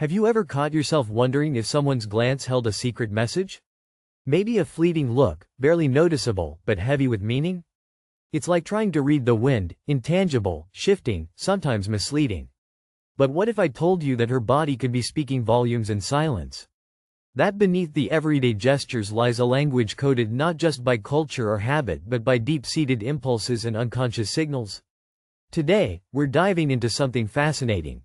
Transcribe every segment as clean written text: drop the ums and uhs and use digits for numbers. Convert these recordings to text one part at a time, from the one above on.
Have you ever caught yourself wondering if someone's glance held a secret message? Maybe a fleeting look, barely noticeable, but heavy with meaning? It's like trying to read the wind, intangible, shifting, sometimes misleading. But what if I told you that her body could be speaking volumes in silence? That beneath the everyday gestures lies a language coded not just by culture or habit but by deep-seated impulses and unconscious signals. Today, we're diving into something fascinating.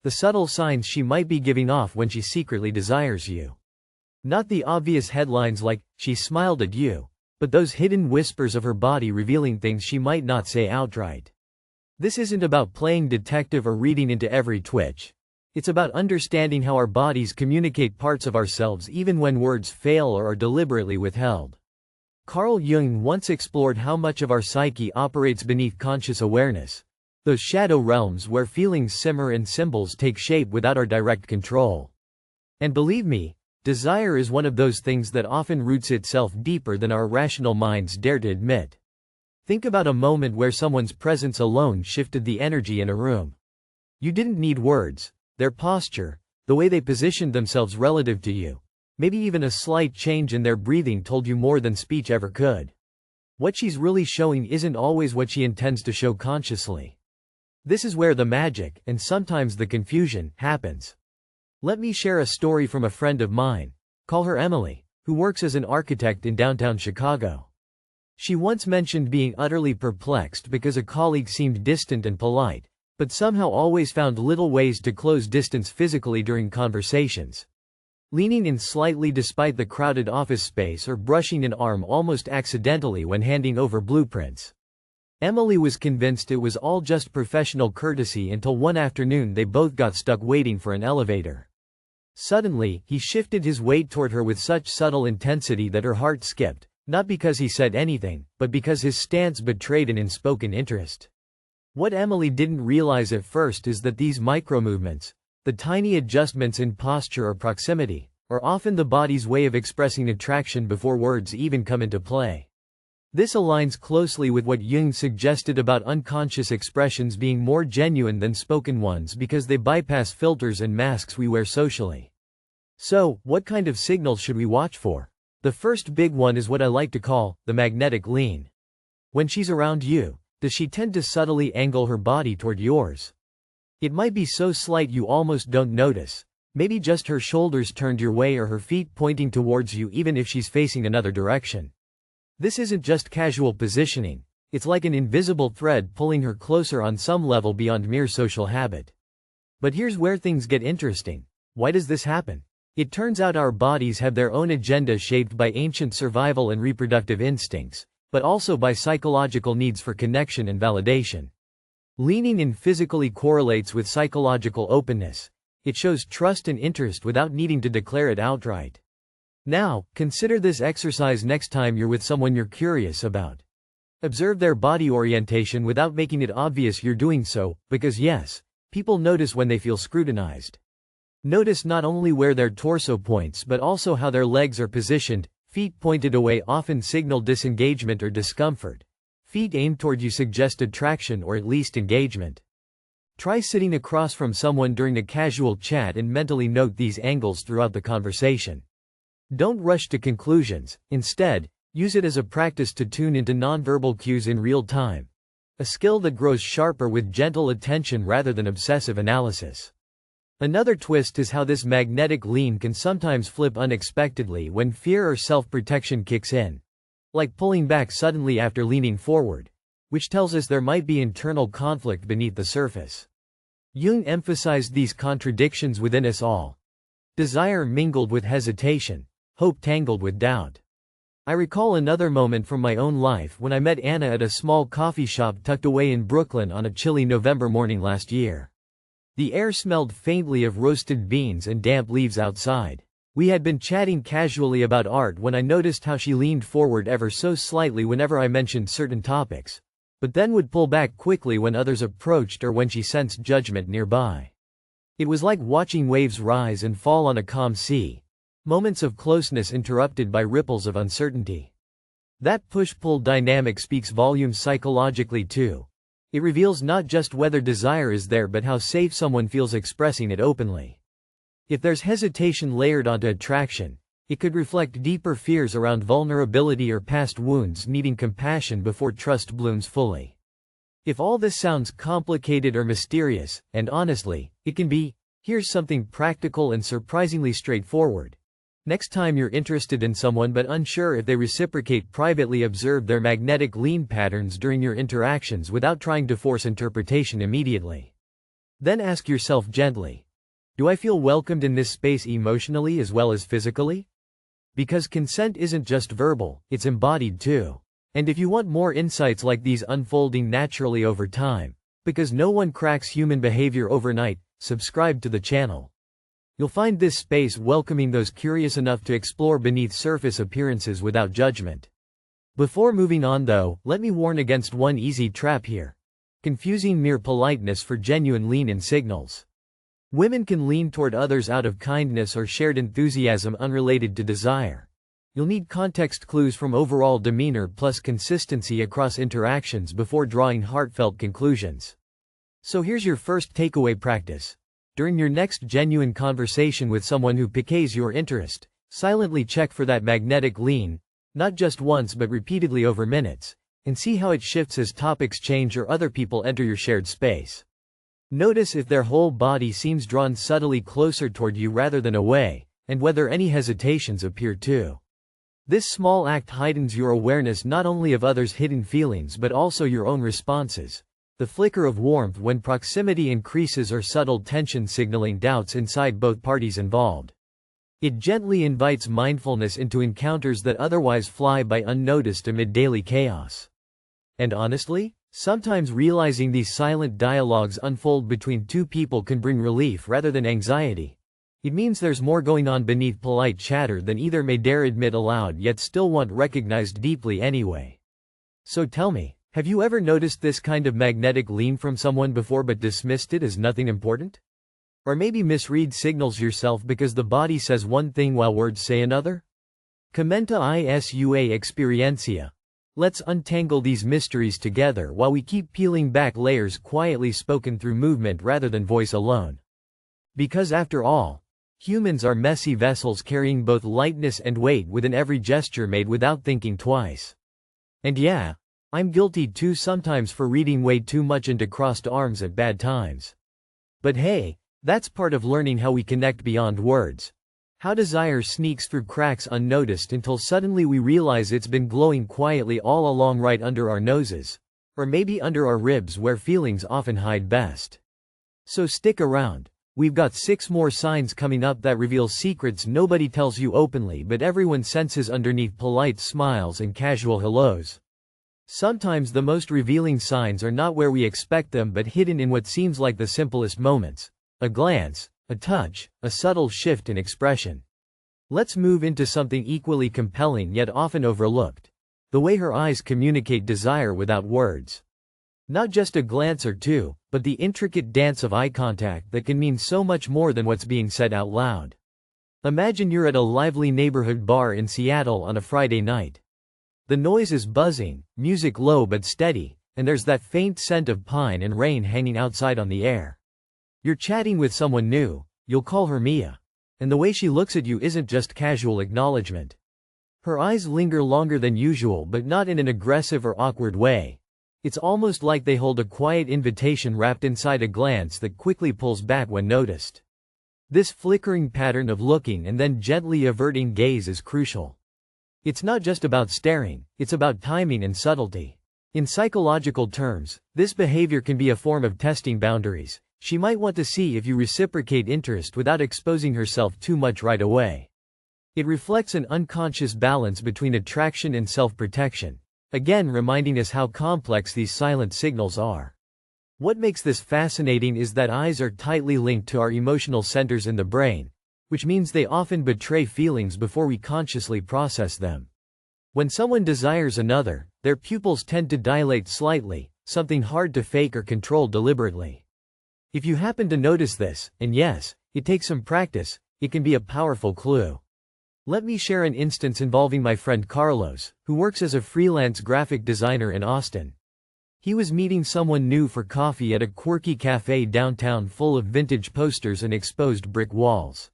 The subtle signs she might be giving off when she secretly desires you. Not the obvious headlines like, "She smiled at you," but those hidden whispers of her body revealing things she might not say outright. This isn't about playing detective or reading into every twitch. It's about understanding how our bodies communicate parts of ourselves even when words fail or are deliberately withheld. Carl Jung once explored how much of our psyche operates beneath conscious awareness. Those shadow realms where feelings simmer and symbols take shape without our direct control. And believe me, desire is one of those things that often roots itself deeper than our rational minds dare to admit. Think about a moment where someone's presence alone shifted the energy in a room. You didn't need words, their posture, the way they positioned themselves relative to you, maybe even a slight change in their breathing told you more than speech ever could. What she's really showing isn't always what she intends to show consciously. This is where the magic, and sometimes the confusion, happens. Let me share a story from a friend of mine, call her Emily, who works as an architect in downtown Chicago. She once mentioned being utterly perplexed because a colleague seemed distant and polite, but somehow always found little ways to close distance physically during conversations. Leaning in slightly despite the crowded office space or brushing an arm almost accidentally when handing over blueprints. Emily was convinced it was all just professional courtesy until one afternoon they both got stuck waiting for an elevator. Suddenly, he shifted his weight toward her with such subtle intensity that her heart skipped, not because he said anything, but because his stance betrayed an unspoken interest. What Emily didn't realize at first is that these micro-movements, the tiny adjustments in posture or proximity, are often the body's way of expressing attraction before words even come into play. This aligns closely with what Jung suggested about unconscious expressions being more genuine than spoken ones because they bypass filters and masks we wear socially. So, what kind of signals should we watch for? The first big one is what I like to call the magnetic lean. When she's around you, does she tend to subtly angle her body toward yours? It might be so slight you almost don't notice, maybe just her shoulders turned your way or her feet pointing towards you even if she's facing another direction. This isn't just casual positioning, it's like an invisible thread pulling her closer on some level beyond mere social habit. But here's where things get interesting. Why does this happen? It turns out our bodies have their own agenda shaped by ancient survival and reproductive instincts, but also by psychological needs for connection and validation. Leaning in physically correlates with psychological openness. It shows trust and interest without needing to declare it outright. Now, consider this exercise next time you're with someone you're curious about. Observe their body orientation without making it obvious you're doing so, because yes, people notice when they feel scrutinized. Notice not only where their torso points but also how their legs are positioned. Feet pointed away often signal disengagement or discomfort. Feet aimed toward you suggest attraction or at least engagement. Try sitting across from someone during a casual chat and mentally note these angles throughout the conversation. Don't rush to conclusions, instead, use it as a practice to tune into nonverbal cues in real time. A skill that grows sharper with gentle attention rather than obsessive analysis. Another twist is how this magnetic lean can sometimes flip unexpectedly when fear or self-protection kicks in. Like pulling back suddenly after leaning forward, which tells us there might be internal conflict beneath the surface. Jung emphasized these contradictions within us all. Desire mingled with hesitation. Hope tangled with doubt. I recall another moment from my own life when I met Anna at a small coffee shop tucked away in Brooklyn on a chilly November morning last year. The air smelled faintly of roasted beans and damp leaves outside. We had been chatting casually about art when I noticed how she leaned forward ever so slightly whenever I mentioned certain topics, but then would pull back quickly when others approached or when she sensed judgment nearby. It was like watching waves rise and fall on a calm sea. Moments of closeness interrupted by ripples of uncertainty. That push-pull dynamic speaks volumes psychologically too. It reveals not just whether desire is there but how safe someone feels expressing it openly. If there's hesitation layered onto attraction, it could reflect deeper fears around vulnerability or past wounds needing compassion before trust blooms fully. If all this sounds complicated or mysterious, and honestly, it can be, here's something practical and surprisingly straightforward. Next time you're interested in someone but unsure if they reciprocate, privately observe their magnetic lean patterns during your interactions without trying to force interpretation immediately. Then ask yourself gently, do I feel welcomed in this space emotionally as well as physically? Because consent isn't just verbal, it's embodied too. And if you want more insights like these unfolding naturally over time, because no one cracks human behavior overnight, subscribe to the channel. You'll find this space welcoming those curious enough to explore beneath surface appearances without judgment. Before moving on though, let me warn against one easy trap here. Confusing mere politeness for genuine lean-in signals. Women can lean toward others out of kindness or shared enthusiasm unrelated to desire. You'll need context clues from overall demeanor plus consistency across interactions before drawing heartfelt conclusions. So here's your first takeaway practice. During your next genuine conversation with someone who piques your interest, silently check for that magnetic lean, not just once but repeatedly over minutes, and see how it shifts as topics change or other people enter your shared space. Notice if their whole body seems drawn subtly closer toward you rather than away, and whether any hesitations appear too. This small act heightens your awareness not only of others' hidden feelings but also your own responses. The flicker of warmth when proximity increases or subtle tension signaling doubts inside both parties involved. It gently invites mindfulness into encounters that otherwise fly by unnoticed amid daily chaos. And honestly, sometimes realizing these silent dialogues unfold between two people can bring relief rather than anxiety. It means there's more going on beneath polite chatter than either may dare admit aloud yet still want recognized deeply anyway. So tell me, have you ever noticed this kind of magnetic lean from someone before but dismissed it as nothing important? Or maybe misread signals yourself because the body says one thing while words say another? Commenta isua experiencia. Let's untangle these mysteries together while we keep peeling back layers quietly spoken through movement rather than voice alone. Because after all, humans are messy vessels carrying both lightness and weight within every gesture made without thinking twice. And yeah, I'm guilty too sometimes for reading way too much into crossed arms at bad times. But hey, that's part of learning how we connect beyond words. How desire sneaks through cracks unnoticed until suddenly we realize it's been glowing quietly all along right under our noses. Or maybe under our ribs where feelings often hide best. So stick around. We've got 6 more signs coming up that reveal secrets nobody tells you openly but everyone senses underneath polite smiles and casual hellos. Sometimes the most revealing signs are not where we expect them but hidden in what seems like the simplest moments. A glance, a touch, a subtle shift in expression. Let's move into something equally compelling yet often overlooked. The way her eyes communicate desire without words. Not just a glance or two, but the intricate dance of eye contact that can mean so much more than what's being said out loud. Imagine you're at a lively neighborhood bar in Seattle on a Friday night. The noise is buzzing, music low but steady, and there's that faint scent of pine and rain hanging outside on the air. You're chatting with someone new, you'll call her Mia. And the way she looks at you isn't just casual acknowledgement. Her eyes linger longer than usual but not in an aggressive or awkward way. It's almost like they hold a quiet invitation wrapped inside a glance that quickly pulls back when noticed. This flickering pattern of looking and then gently averting gaze is crucial. It's not just about staring, it's about timing and subtlety. In psychological terms, this behavior can be a form of testing boundaries. She might want to see if you reciprocate interest without exposing herself too much right away. It reflects an unconscious balance between attraction and self-protection. Again reminding us how complex these silent signals are. What makes this fascinating is that eyes are tightly linked to our emotional centers in the brain, which means they often betray feelings before we consciously process them. When someone desires another, their pupils tend to dilate slightly, something hard to fake or control deliberately. If you happen to notice this, and yes, it takes some practice, it can be a powerful clue. Let me share an instance involving my friend Carlos, who works as a freelance graphic designer in Austin. He was meeting someone new for coffee at a quirky cafe downtown full of vintage posters and exposed brick walls.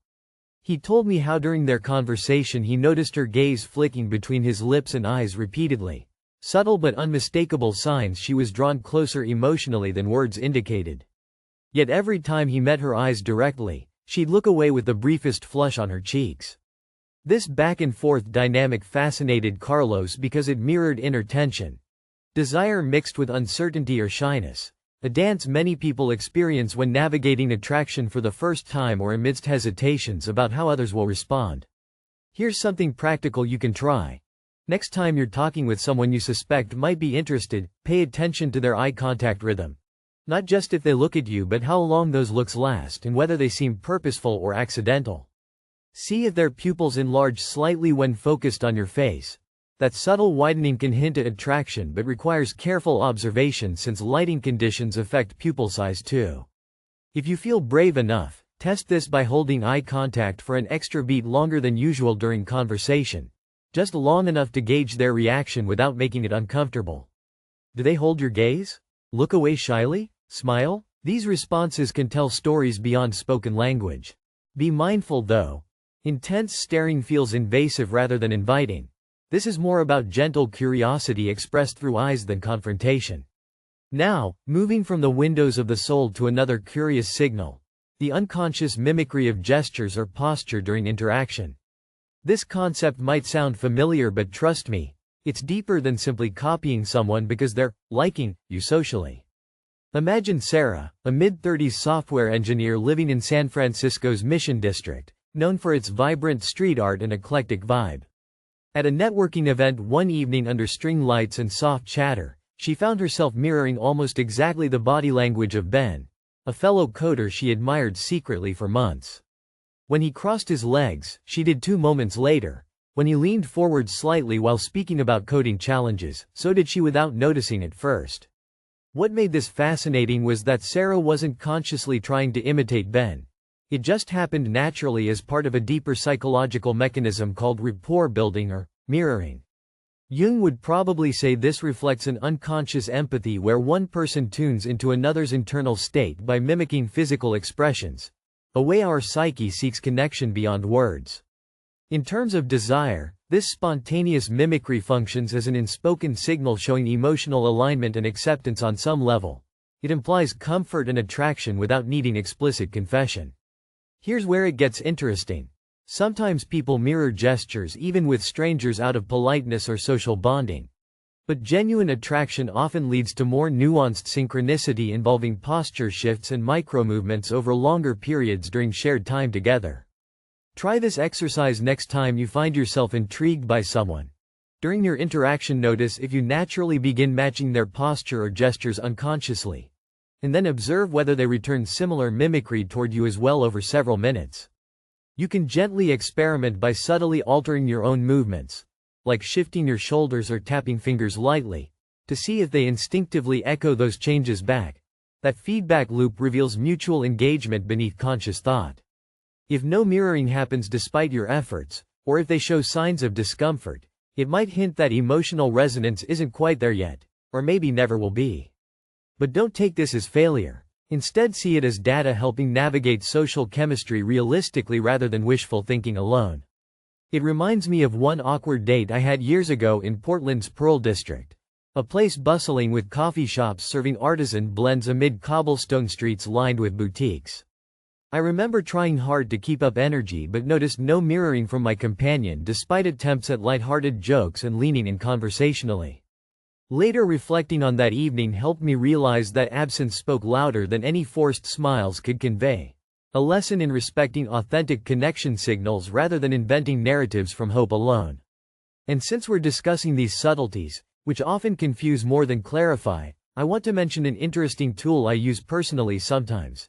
He told me how during their conversation he noticed her gaze flicking between his lips and eyes repeatedly. Subtle but unmistakable signs she was drawn closer emotionally than words indicated. Yet every time he met her eyes directly, she'd look away with the briefest flush on her cheeks. This back-and-forth dynamic fascinated Carlos because it mirrored inner tension. Desire mixed with uncertainty or shyness. A dance many people experience when navigating attraction for the first time or amidst hesitations about how others will respond. Here's something practical you can try. Next time you're talking with someone you suspect might be interested, pay attention to their eye contact rhythm. Not just if they look at you, but how long those looks last and whether they seem purposeful or accidental. See if their pupils enlarge slightly when focused on your face. That subtle widening can hint at attraction but requires careful observation since lighting conditions affect pupil size too. If you feel brave enough, test this by holding eye contact for an extra beat longer than usual during conversation. Just long enough to gauge their reaction without making it uncomfortable. Do they hold your gaze? Look away shyly? Smile? These responses can tell stories beyond spoken language. Be mindful though. Intense staring feels invasive rather than inviting. This is more about gentle curiosity expressed through eyes than confrontation. Now, moving from the windows of the soul to another curious signal. The unconscious mimicry of gestures or posture during interaction. This concept might sound familiar, but trust me, it's deeper than simply copying someone because they're liking you socially. Imagine Sarah, a mid-30s software engineer living in San Francisco's Mission District, known for its vibrant street art and eclectic vibe. At a networking event one evening under string lights and soft chatter, she found herself mirroring almost exactly the body language of Ben, a fellow coder she admired secretly for months. When he crossed his legs, she did too. Moments later. When he leaned forward slightly while speaking about coding challenges, so did she without noticing at first. What made this fascinating was that Sarah wasn't consciously trying to imitate Ben. It just happened naturally as part of a deeper psychological mechanism called rapport building or mirroring. Jung would probably say this reflects an unconscious empathy where one person tunes into another's internal state by mimicking physical expressions, a way our psyche seeks connection beyond words. In terms of desire, this spontaneous mimicry functions as an unspoken signal showing emotional alignment and acceptance on some level. It implies comfort and attraction without needing explicit confession. Here's where it gets interesting. Sometimes people mirror gestures even with strangers out of politeness or social bonding. But genuine attraction often leads to more nuanced synchronicity involving posture shifts and micromovements over longer periods during shared time together. Try this exercise next time you find yourself intrigued by someone. During your interaction, notice if you naturally begin matching their posture or gestures unconsciously. And then observe whether they return similar mimicry toward you as well over several minutes. You can gently experiment by subtly altering your own movements, like shifting your shoulders or tapping fingers lightly, to see if they instinctively echo those changes back. That feedback loop reveals mutual engagement beneath conscious thought. If no mirroring happens despite your efforts, or if they show signs of discomfort, it might hint that emotional resonance isn't quite there yet, or maybe never will be. But don't take this as failure. Instead, see it as data helping navigate social chemistry realistically rather than wishful thinking alone. It reminds me of one awkward date I had years ago in Portland's Pearl District, a place bustling with coffee shops serving artisan blends amid cobblestone streets lined with boutiques. I remember trying hard to keep up energy but noticed no mirroring from my companion despite attempts at lighthearted jokes and leaning in conversationally. Later, reflecting on that evening helped me realize that absence spoke louder than any forced smiles could convey. A lesson in respecting authentic connection signals rather than inventing narratives from hope alone. And since we're discussing these subtleties, which often confuse more than clarify, I want to mention an interesting tool I use personally sometimes.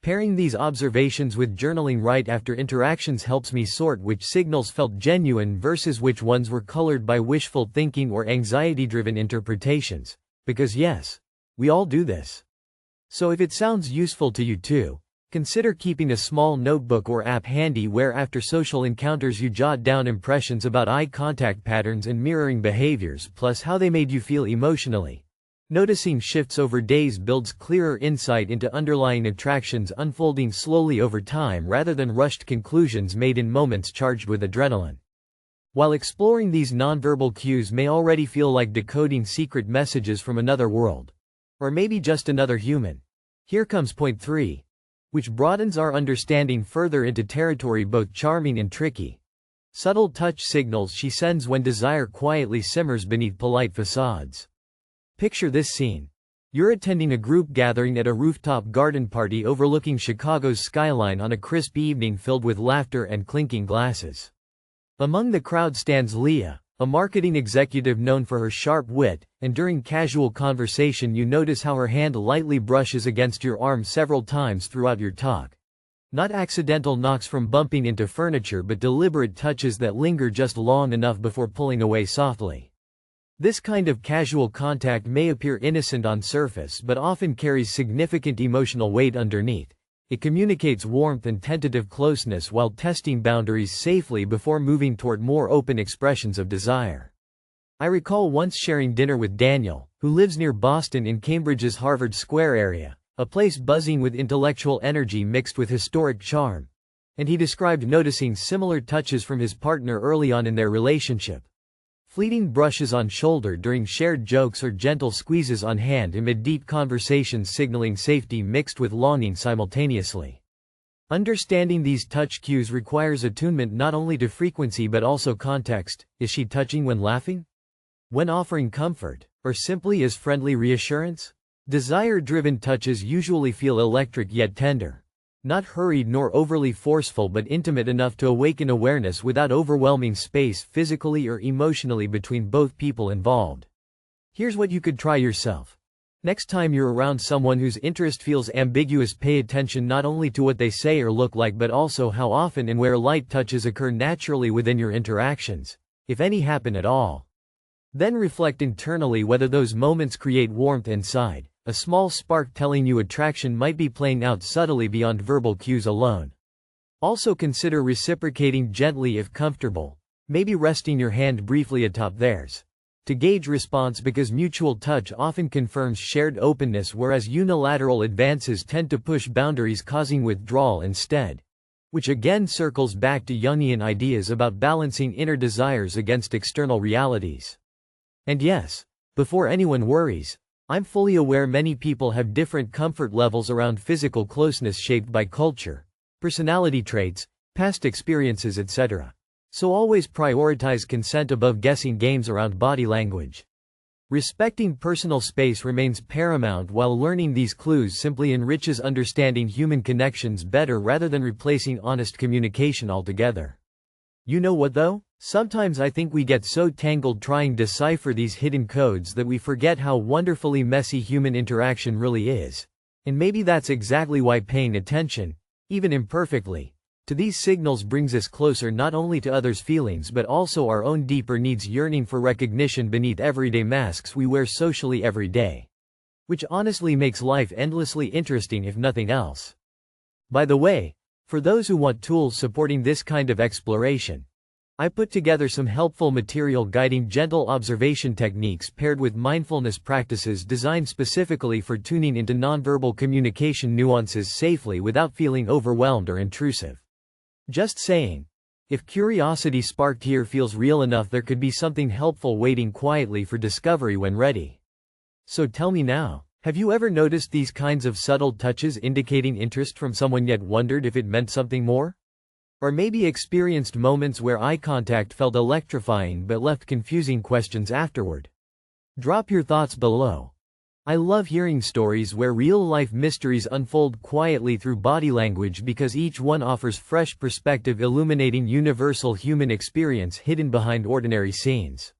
Pairing these observations with journaling right after interactions helps me sort which signals felt genuine versus which ones were colored by wishful thinking or anxiety-driven interpretations. Because yes, we all do this. So if it sounds useful to you too, consider keeping a small notebook or app handy where after social encounters you jot down impressions about eye contact patterns and mirroring behaviors plus how they made you feel emotionally. Noticing shifts over days builds clearer insight into underlying attractions unfolding slowly over time rather than rushed conclusions made in moments charged with adrenaline. While exploring these nonverbal cues may already feel like decoding secret messages from another world. Or maybe just another human. Here comes point 3. Which broadens our understanding further into territory both charming and tricky. Subtle touch signals she sends when desire quietly simmers beneath polite facades. Picture this scene. You're attending a group gathering at a rooftop garden party overlooking Chicago's skyline on a crisp evening filled with laughter and clinking glasses. Among the crowd stands Leah, a marketing executive known for her sharp wit, and during casual conversation you notice how her hand lightly brushes against your arm several times throughout your talk. Not accidental knocks from bumping into furniture but deliberate touches that linger just long enough before pulling away softly. This kind of casual contact may appear innocent on surface but often carries significant emotional weight underneath. It communicates warmth and tentative closeness while testing boundaries safely before moving toward more open expressions of desire. I recall once sharing dinner with Daniel, who lives near Boston in Cambridge's Harvard Square area, a place buzzing with intellectual energy mixed with historic charm. And he described noticing similar touches from his partner early on in their relationship. Fleeting brushes on shoulder during shared jokes or gentle squeezes on hand amid deep conversations signaling safety mixed with longing simultaneously. Understanding these touch cues requires attunement not only to frequency but also context. Is she touching when laughing? When offering comfort? Or simply as friendly reassurance? Desire-driven touches usually feel electric yet tender. Not hurried nor overly forceful but intimate enough to awaken awareness without overwhelming space physically or emotionally between both people involved. Here's what you could try yourself. Next time you're around someone whose interest feels ambiguous, pay attention not only to what they say or look like but also how often and where light touches occur naturally within your interactions, if any happen at all. Then reflect internally whether those moments create warmth inside. A small spark telling you attraction might be playing out subtly beyond verbal cues alone. Also consider reciprocating gently if comfortable, maybe resting your hand briefly atop theirs. To gauge response because mutual touch often confirms shared openness whereas unilateral advances tend to push boundaries causing withdrawal instead. Which again circles back to Jungian ideas about balancing inner desires against external realities. And yes, before anyone worries, I'm fully aware many people have different comfort levels around physical closeness shaped by culture, personality traits, past experiences, etc. So always prioritize consent above guessing games around body language. Respecting personal space remains paramount while learning these clues simply enriches understanding human connections better rather than replacing honest communication altogether. You know what though? Sometimes I think we get so tangled trying to decipher these hidden codes that we forget how wonderfully messy human interaction really is. And maybe that's exactly why paying attention, even imperfectly, to these signals brings us closer not only to others' feelings but also our own deeper needs, yearning for recognition beneath everyday masks we wear socially every day. Which honestly makes life endlessly interesting if nothing else. By the way, for those who want tools supporting this kind of exploration, I put together some helpful material guiding gentle observation techniques paired with mindfulness practices designed specifically for tuning into nonverbal communication nuances safely without feeling overwhelmed or intrusive. Just saying. If curiosity sparked here feels real enough, there could be something helpful waiting quietly for discovery when ready. So tell me now, have you ever noticed these kinds of subtle touches indicating interest from someone yet wondered if it meant something more? Or maybe experienced moments where eye contact felt electrifying but left confusing questions afterward? Drop your thoughts below. I love hearing stories where real-life mysteries unfold quietly through body language because each one offers fresh perspective illuminating universal human experience hidden behind ordinary scenes.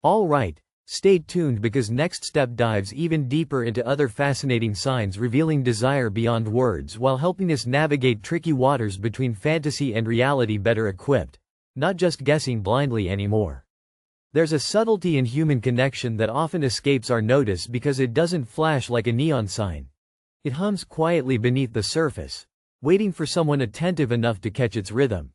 Alright, stay tuned because next step dives even deeper into other fascinating signs revealing desire beyond words while helping us navigate tricky waters between fantasy and reality better equipped, not just guessing blindly anymore. There's a subtlety in human connection that often escapes our notice because it doesn't flash like a neon sign. It hums quietly beneath the surface, waiting for someone attentive enough to catch its rhythm.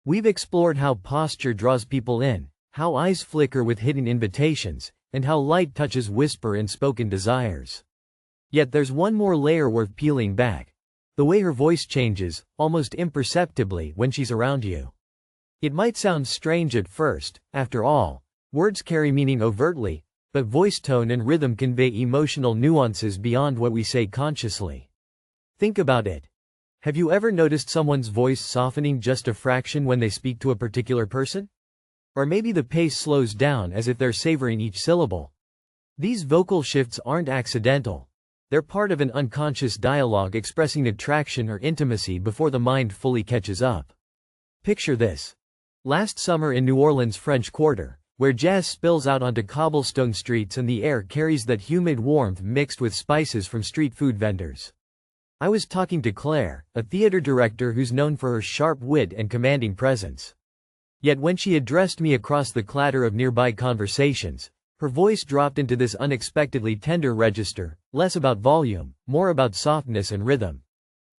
We've explored how posture draws people in, how eyes flicker with hidden invitations, and how light touches whisper in spoken desires. Yet there's one more layer worth peeling back. The way her voice changes, almost imperceptibly, when she's around you. It might sound strange at first, after all, words carry meaning overtly, but voice tone and rhythm convey emotional nuances beyond what we say consciously. Think about it. Have you ever noticed someone's voice softening just a fraction when they speak to a particular person? Or maybe the pace slows down as if they're savoring each syllable. These vocal shifts aren't accidental. They're part of an unconscious dialogue expressing attraction or intimacy before the mind fully catches up. Picture this. Last summer in New Orleans' French Quarter, where jazz spills out onto cobblestone streets and the air carries that humid warmth mixed with spices from street food vendors. I was talking to Claire, a theater director who's known for her sharp wit and commanding presence. Yet when she addressed me across the clatter of nearby conversations, her voice dropped into this unexpectedly tender register, less about volume, more about softness and rhythm.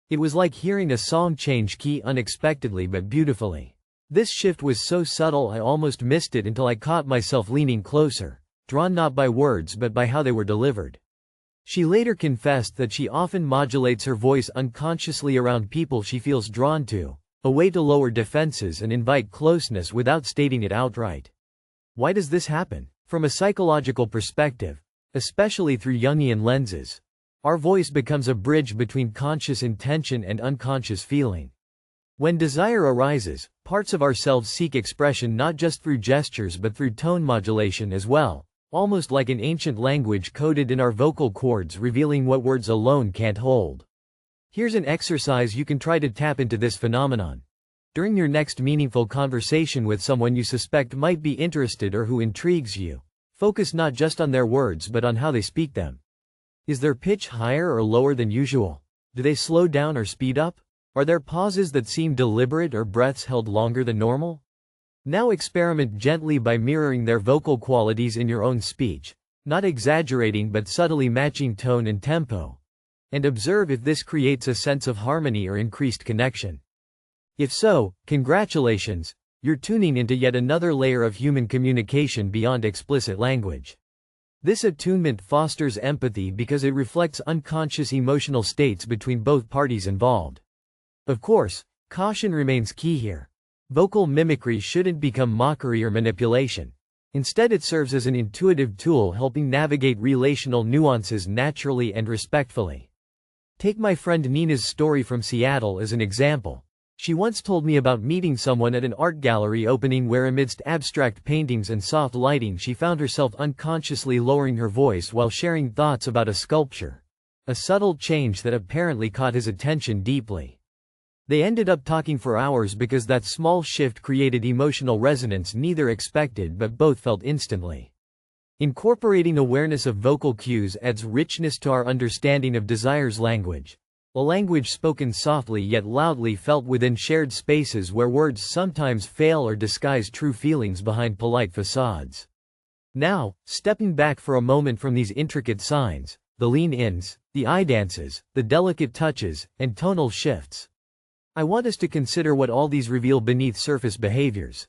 It was like hearing a song change key unexpectedly but beautifully. This shift was so subtle I almost missed it until I caught myself leaning closer, drawn not by words but by how they were delivered. She later confessed that she often modulates her voice unconsciously around people she feels drawn to, a way to lower defenses and invite closeness without stating it outright. Why does this happen? From a psychological perspective, especially through Jungian lenses, our voice becomes a bridge between conscious intention and unconscious feeling. When desire arises, parts of ourselves seek expression not just through gestures but through tone modulation as well, almost like an ancient language coded in our vocal cords revealing what words alone can't hold. Here's an exercise you can try to tap into this phenomenon. During your next meaningful conversation with someone you suspect might be interested or who intrigues you, focus not just on their words but on how they speak them. Is their pitch higher or lower than usual? Do they slow down or speed up? Are there pauses that seem deliberate or breaths held longer than normal? Now experiment gently by mirroring their vocal qualities in your own speech, not exaggerating but subtly matching tone and tempo. And observe if this creates a sense of harmony or increased connection. If so, congratulations, you're tuning into yet another layer of human communication beyond explicit language. This attunement fosters empathy because it reflects unconscious emotional states between both parties involved. Of course, caution remains key here. Vocal mimicry shouldn't become mockery or manipulation. Instead, it serves as an intuitive tool helping navigate relational nuances naturally and respectfully. Take my friend Nina's story from Seattle as an example. She once told me about meeting someone at an art gallery opening where amidst abstract paintings and soft lighting she found herself unconsciously lowering her voice while sharing thoughts about a sculpture. A subtle change that apparently caught his attention deeply. They ended up talking for hours because that small shift created emotional resonance neither expected but both felt instantly. Incorporating awareness of vocal cues adds richness to our understanding of desire's language. A language spoken softly yet loudly felt within shared spaces where words sometimes fail or disguise true feelings behind polite facades. Now, stepping back for a moment from these intricate signs, the lean-ins, the eye dances, the delicate touches, and tonal shifts. I want us to consider what all these reveal beneath surface behaviors.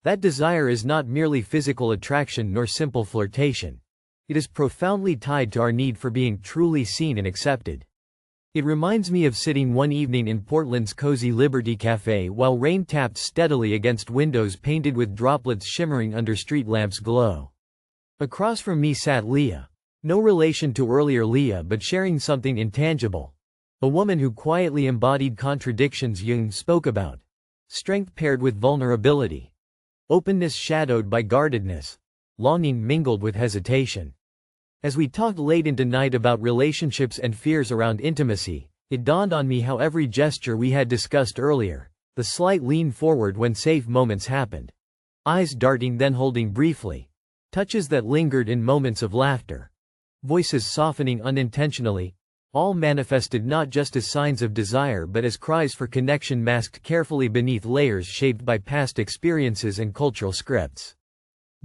That desire is not merely physical attraction nor simple flirtation. It is profoundly tied to our need for being truly seen and accepted. It reminds me of sitting one evening in Portland's cozy Liberty Cafe while rain tapped steadily against windows painted with droplets shimmering under street lamps' glow. Across from me sat Leah. No relation to earlier Leah but sharing something intangible. A woman who quietly embodied contradictions Jung spoke about. Strength paired with vulnerability. Openness shadowed by guardedness. Longing mingled with hesitation. As we talked late into night about relationships and fears around intimacy, it dawned on me how every gesture we had discussed earlier, the slight lean forward when safe moments happened. Eyes darting then holding briefly. Touches that lingered in moments of laughter. Voices softening unintentionally. All manifested not just as signs of desire but as cries for connection masked carefully beneath layers shaped by past experiences and cultural scripts.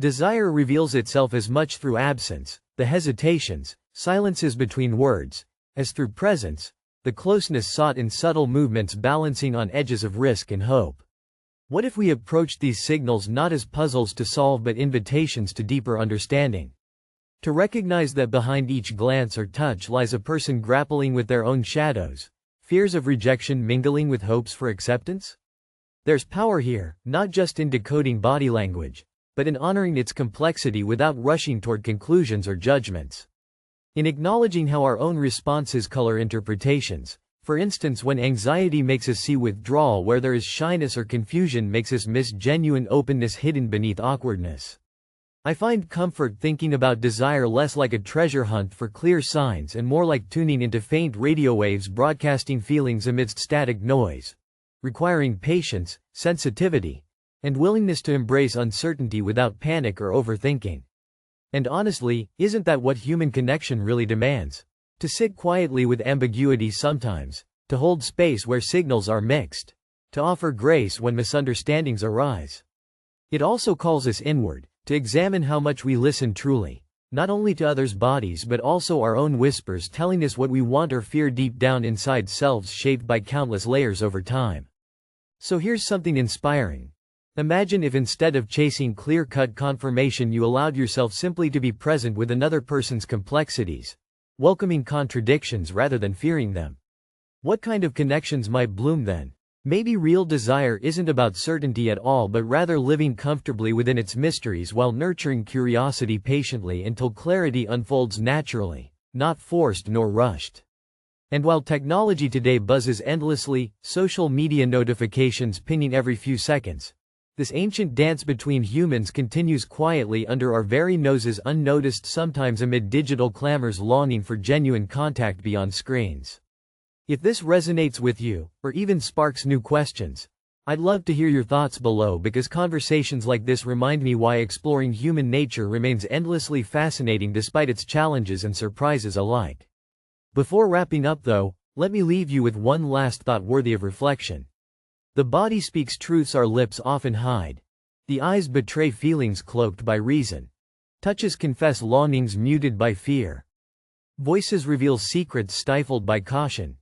Desire reveals itself as much through absence, the hesitations, silences between words, as through presence, the closeness sought in subtle movements balancing on edges of risk and hope. What if we approached these signals not as puzzles to solve but invitations to deeper understanding? To recognize that behind each glance or touch lies a person grappling with their own shadows, fears of rejection mingling with hopes for acceptance? There's power here, not just in decoding body language, but in honoring its complexity without rushing toward conclusions or judgments. In acknowledging how our own responses color interpretations, for instance when anxiety makes us see withdrawal where there is shyness or confusion makes us miss genuine openness hidden beneath awkwardness. I find comfort thinking about desire less like a treasure hunt for clear signs and more like tuning into faint radio waves broadcasting feelings amidst static noise, requiring patience, sensitivity, and willingness to embrace uncertainty without panic or overthinking. And honestly, isn't that what human connection really demands? To sit quietly with ambiguity sometimes, to hold space where signals are mixed, to offer grace when misunderstandings arise. It also calls us inward, to examine how much we listen truly, not only to others' bodies but also our own whispers telling us what we want or fear deep down inside selves shaped by countless layers over time. So here's something inspiring. Imagine if instead of chasing clear-cut confirmation you allowed yourself simply to be present with another person's complexities, welcoming contradictions rather than fearing them. What kind of connections might bloom then? Maybe real desire isn't about certainty at all but rather living comfortably within its mysteries while nurturing curiosity patiently until clarity unfolds naturally, not forced nor rushed. And while technology today buzzes endlessly, social media notifications pinging every few seconds, this ancient dance between humans continues quietly under our very noses unnoticed sometimes amid digital clamors longing for genuine contact beyond screens. If this resonates with you, or even sparks new questions, I'd love to hear your thoughts below because conversations like this remind me why exploring human nature remains endlessly fascinating despite its challenges and surprises alike. Before wrapping up though, let me leave you with one last thought worthy of reflection. The body speaks truths our lips often hide. The eyes betray feelings cloaked by reason. Touches confess longings muted by fear. Voices reveal secrets stifled by caution.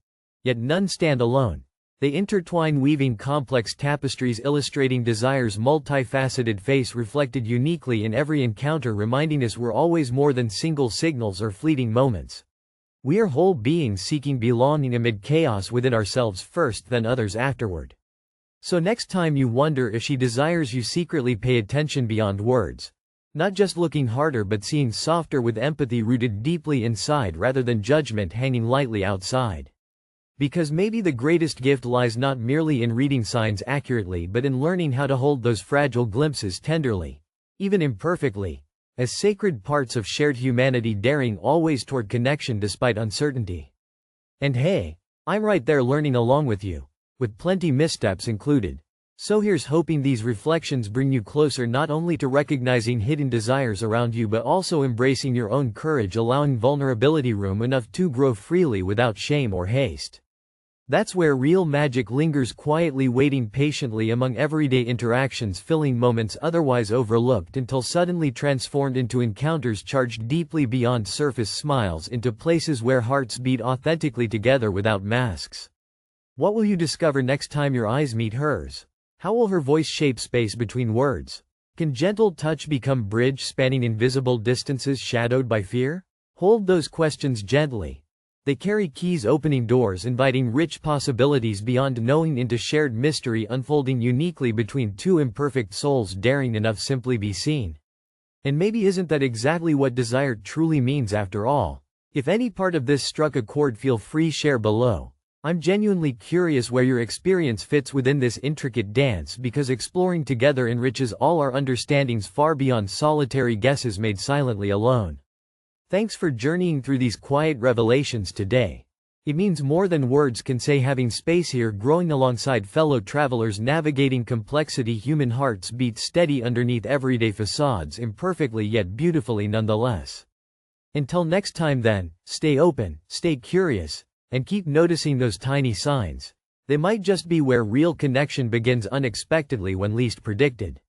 Yet none stand alone. They intertwine weaving complex tapestries illustrating desire's multifaceted face reflected uniquely in every encounter reminding us we're always more than single signals or fleeting moments. We are whole beings seeking belonging amid chaos within ourselves first then others afterward. So next time you wonder if she desires you secretly pay attention beyond words. Not just looking harder but seeing softer with empathy rooted deeply inside rather than judgment hanging lightly outside. Because maybe the greatest gift lies not merely in reading signs accurately but in learning how to hold those fragile glimpses tenderly, even imperfectly, as sacred parts of shared humanity daring always toward connection despite uncertainty. And hey, I'm right there learning along with you, with plenty missteps included. So here's hoping these reflections bring you closer not only to recognizing hidden desires around you but also embracing your own courage allowing vulnerability room enough to grow freely without shame or haste. That's where real magic lingers quietly waiting patiently among everyday interactions filling moments otherwise overlooked until suddenly transformed into encounters charged deeply beyond surface smiles into places where hearts beat authentically together without masks. What will you discover next time your eyes meet hers? How will her voice shape space between words? Can gentle touch become bridge spanning invisible distances shadowed by fear? Hold those questions gently. They carry keys opening doors inviting rich possibilities beyond knowing into shared mystery unfolding uniquely between two imperfect souls daring enough simply be seen. And maybe isn't that exactly what desire truly means after all? If any part of this struck a chord feel free share below. I'm genuinely curious where your experience fits within this intricate dance because exploring together enriches all our understandings far beyond solitary guesses made silently alone. Thanks for journeying through these quiet revelations today. It means more than words can say having space here growing alongside fellow travelers navigating complexity human hearts beat steady underneath everyday facades imperfectly yet beautifully nonetheless. Until next time then, stay open, stay curious, and keep noticing those tiny signs. They might just be where real connection begins unexpectedly when least predicted.